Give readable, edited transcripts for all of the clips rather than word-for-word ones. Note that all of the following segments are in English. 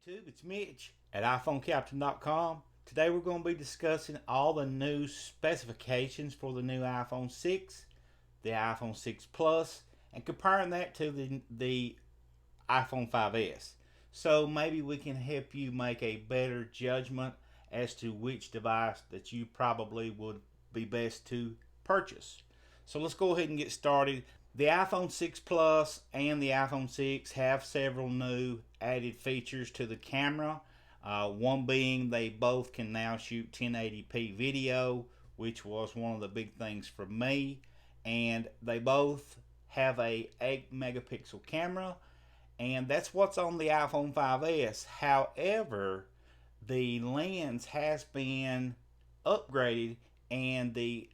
YouTube, it's Mitch at iPhoneCaptain.com. Today we're going to be discussing all the new specifications for the new iPhone 6, the iPhone 6 Plus, and comparing that to the iPhone 5S. So maybe we can help you make a better judgment as to which device that you probably would be best to purchase. So let's go ahead and get started. The iPhone 6 Plus and the iPhone 6 have several new added features to the camera. One being they both can now shoot 1080p video, which was one of the big things for me. And they both have a 8 megapixel camera, and that's what's on the iPhone 5S. However, the lens has been upgraded and the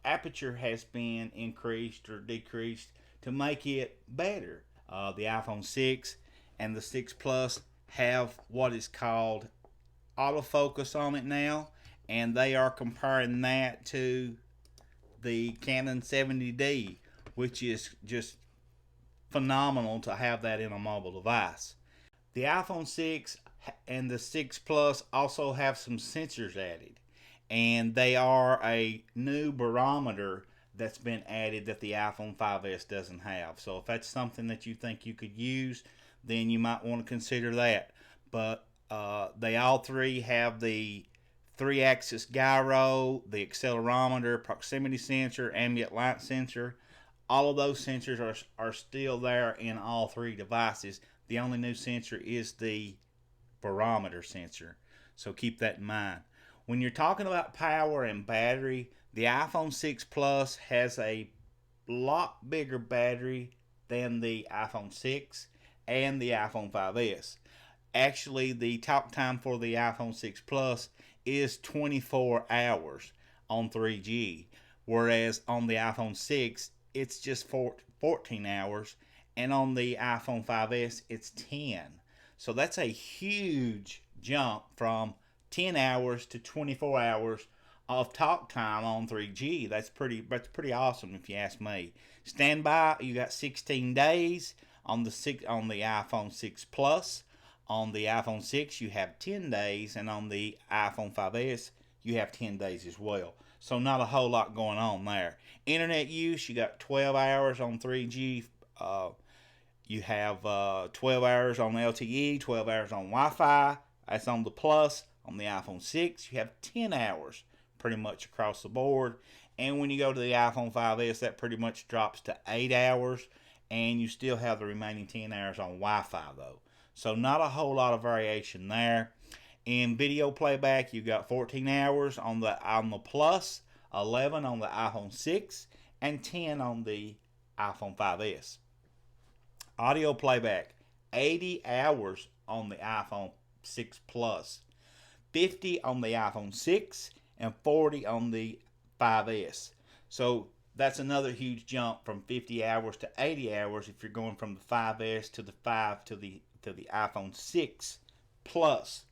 aperture has been increased or decreased to make it better. The iPhone 6 and the 6 Plus have what is called autofocus on it now, and they are comparing that to the Canon 70D, which is just phenomenal to have that in a mobile device. The iPhone 6 and the 6 Plus also have some sensors added, and they are a new barometer that's been added that the iPhone 5S doesn't have. So if that's something that you think you could use, then you might want to consider that. But they all three have the 3-axis gyro, the accelerometer, proximity sensor, ambient light sensor. All of those sensors are still there in all three devices. The only new sensor is the barometer sensor. So keep that in mind. When you're talking about power and battery, the iPhone 6 Plus has a lot bigger battery than the iPhone 6 and the iPhone 5S. Actually, the talk time for the iPhone 6 Plus is 24 hours on 3G, whereas on the iPhone 6 it's just 14 hours, and on the iPhone 5S it's 10. So that's a huge jump from 10 hours to 24 hours of talk time on 3G. That's pretty awesome if you ask me. Standby, you got 16 days on the iPhone 6 Plus. On the iPhone 6 you have 10 days, and on the iPhone 5S you have 10 days as well. So not a whole lot going on there. Internet use, you got 12 hours on 3G. You have 12 hours on LTE, 12 hours on Wi-Fi. That's on the Plus. On the iPhone 6, you have 10 hours pretty much across the board. And when you go to the iPhone 5S, that pretty much drops to 8 hours. And you still have the remaining 10 hours on Wi-Fi, though. So not a whole lot of variation there. In video playback, you got 14 hours on the Plus, 11 on the iPhone 6, and 10 on the iPhone 5S. Audio playback, 80 hours on the iPhone 6 Plus, 50 on the iPhone 6, and 40 on the 5S. So that's another huge jump from 50 hours to 80 hours if you're going from the 5S to the 5 to the iPhone 6 Plus.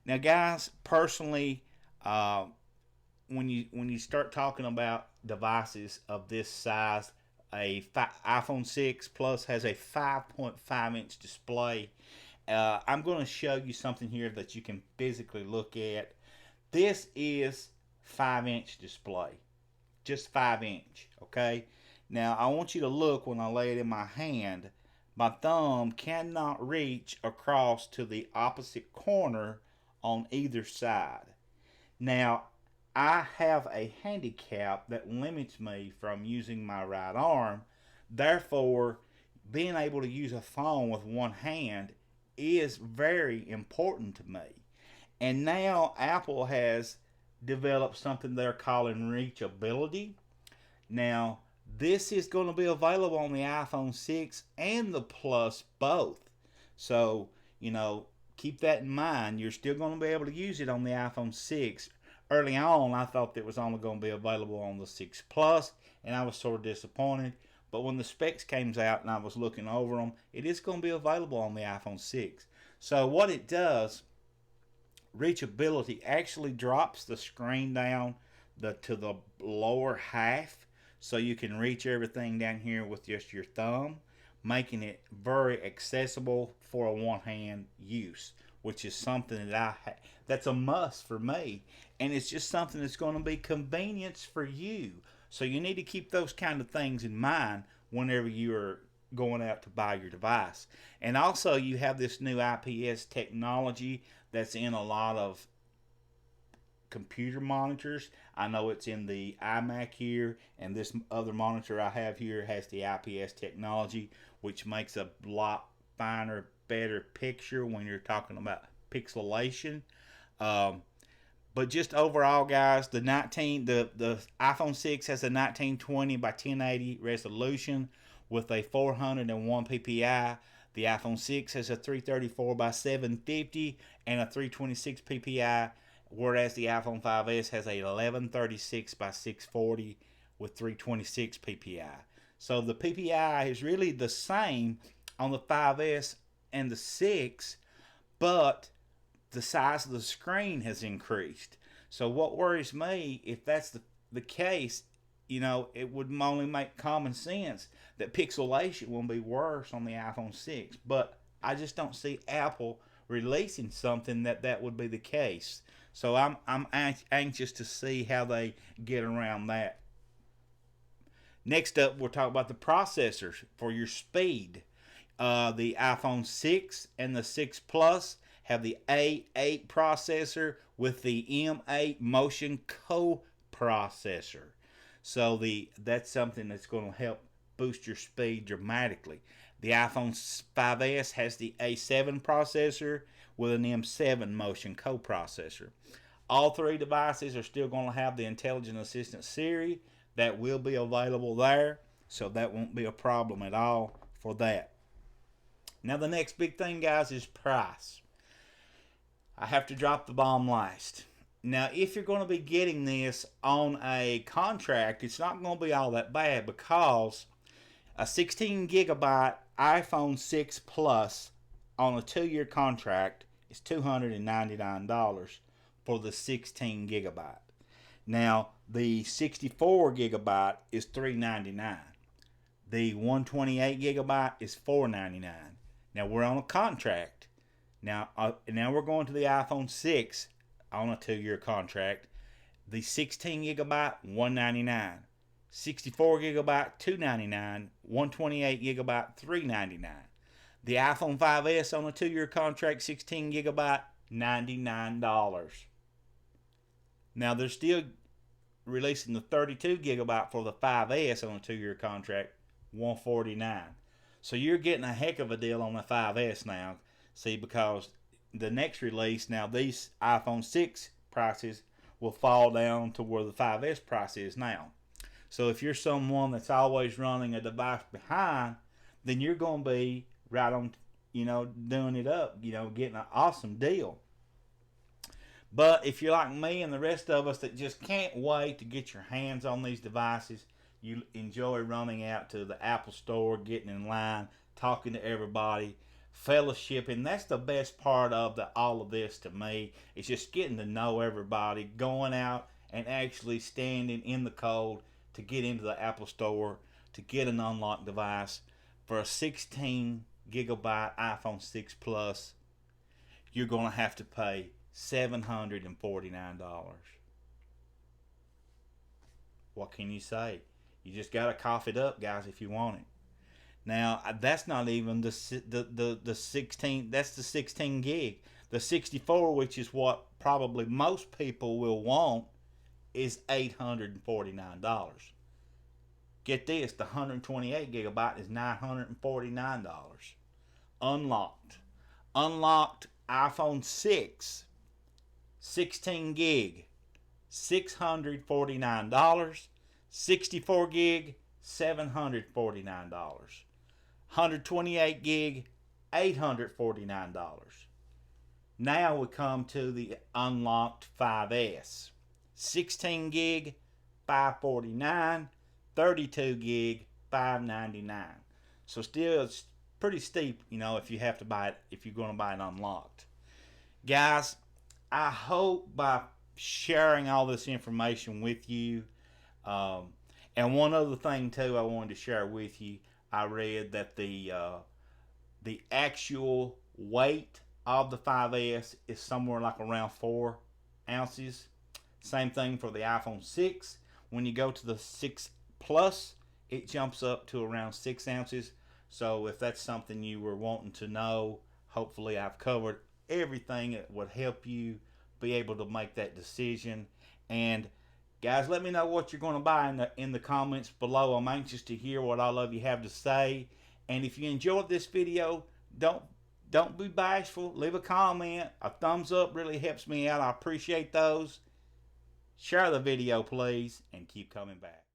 Now, guys, personally, when you start talking about devices of this size, iPhone 6 Plus has a 5.5 inch display. I'm going to show you something here that you can physically look at. This is 5-inch display, just 5-inch. Okay. Now I want you to look when I lay it in my hand. My thumb cannot reach across to the opposite corner on either side. Now, I have a handicap that limits me from using my right arm. Therefore, being able to use a phone with one hand is very important to me. And now Apple has developed something they're calling reachability. Now, this is going to be available on the iPhone 6 and the Plus both. So, keep that in mind. You're still going to be able to use it on the iPhone 6. Early on, I thought it was only going to be available on the 6 Plus, and I was sort of disappointed. But when the specs came out and I was looking over them, it is going to be available on the iPhone 6. So what it does, reachability actually drops the screen down to the lower half, so you can reach everything down here with just your thumb. making it very accessible for a one-hand use, which is something that that's a must for me, and it's just something that's going to be convenience for you. So you need to keep those kind of things in mind whenever you are going out to buy your device. And also, you have this new IPS technology that's in a lot of computer monitors. I know it's in the iMac here, and this other monitor I have here has the IPS technology, which makes a lot finer, better picture when you're talking about pixelation. Um, but just overall, guys, the iPhone 6 has a 1920 by 1080 resolution with a 401 ppi. The iPhone 6 has a 334 by 750 and a 326 ppi, whereas the iPhone 5S has a 1136 by 640 with 326 ppi. So the ppi is really the same on the 5S and the 6, but the size of the screen has increased. So what worries me, if that's the case, it would only make common sense that pixelation will be worse on the iPhone 6. But I just don't see Apple releasing something that would be the case. So I'm anxious to see how they get around that. Next up, we'll talk about the processors for your speed. The iPhone 6 and the 6 Plus have the A8 processor with the M8 Motion co-processor. So that's something that's going to help boost your speed dramatically. The iPhone 5S has the A7 processor with an M7 Motion co-processor. All three devices are still going to have the Intelligent Assistant Siri that will be available there, so that won't be a problem at all for that. Now the next big thing, guys, is price. I have to drop the bomb last. Now, if you're going to be getting this on a contract, it's not going to be all that bad, because a 16 gigabyte iPhone 6 Plus on a 2-year contract is $299 for the 16 gigabyte. Now, the 64 gigabyte is $399. The 128 gigabyte is $499. Now, we're on a contract. Now we're going to the iPhone 6 on a 2-year contract. The 16 gigabyte, $199. 64 gigabyte, $299. 128 gigabyte, $399. The iPhone 5S on a 2-year contract, 16 gigabyte, $99. Now they're still releasing the 32 gigabyte for the 5S on a 2-year contract, $149. So you're getting a heck of a deal on the 5S now. See, because the next release, now these iPhone 6 prices will fall down to where the 5S price is now. So if you're someone that's always running a device behind, then you're going to be right on, doing it up, getting an awesome deal. But if you're like me and the rest of us that just can't wait to get your hands on these devices, you enjoy running out to the Apple Store, getting in line, talking to everybody, fellowshipping. That's the best part of all of this to me. It's just getting to know everybody, going out and actually standing in the cold to get into the Apple Store to get an unlocked device. For a 16 gigabyte iPhone 6 Plus, you're going to have to pay $749. What can you say? You just got to cough it up, guys, if you want it. Now, that's not even the 16, that's the 16 gig. The 64, which is what probably most people will want, is $849. Get this, the 128 gigabyte is $949. Unlocked. Unlocked iPhone 6, 16 gig, $649. 64 gig, $749. 128 gig, $849. Now we come to the unlocked 5S. 16 gig, $549. 32 gig, $599. So still, it's pretty steep, if you have to buy it, if you're going to buy it unlocked. Guys, I hope by sharing all this information with you, and one other thing too I wanted to share with you, I read that the actual weight of the 5S is somewhere like around 4 ounces. Same thing for the iPhone 6. When you go to the 6 Plus, it jumps up to around 6 ounces. So if that's something you were wanting to know, hopefully I've covered everything that would help you be able to make that decision. And guys, let me know what you're going to buy in the comments below. I'm anxious to hear what all of you have to say. And if you enjoyed this video, don't be bashful. Leave a comment. A thumbs up really helps me out. I appreciate those. Share the video, please, and keep coming back.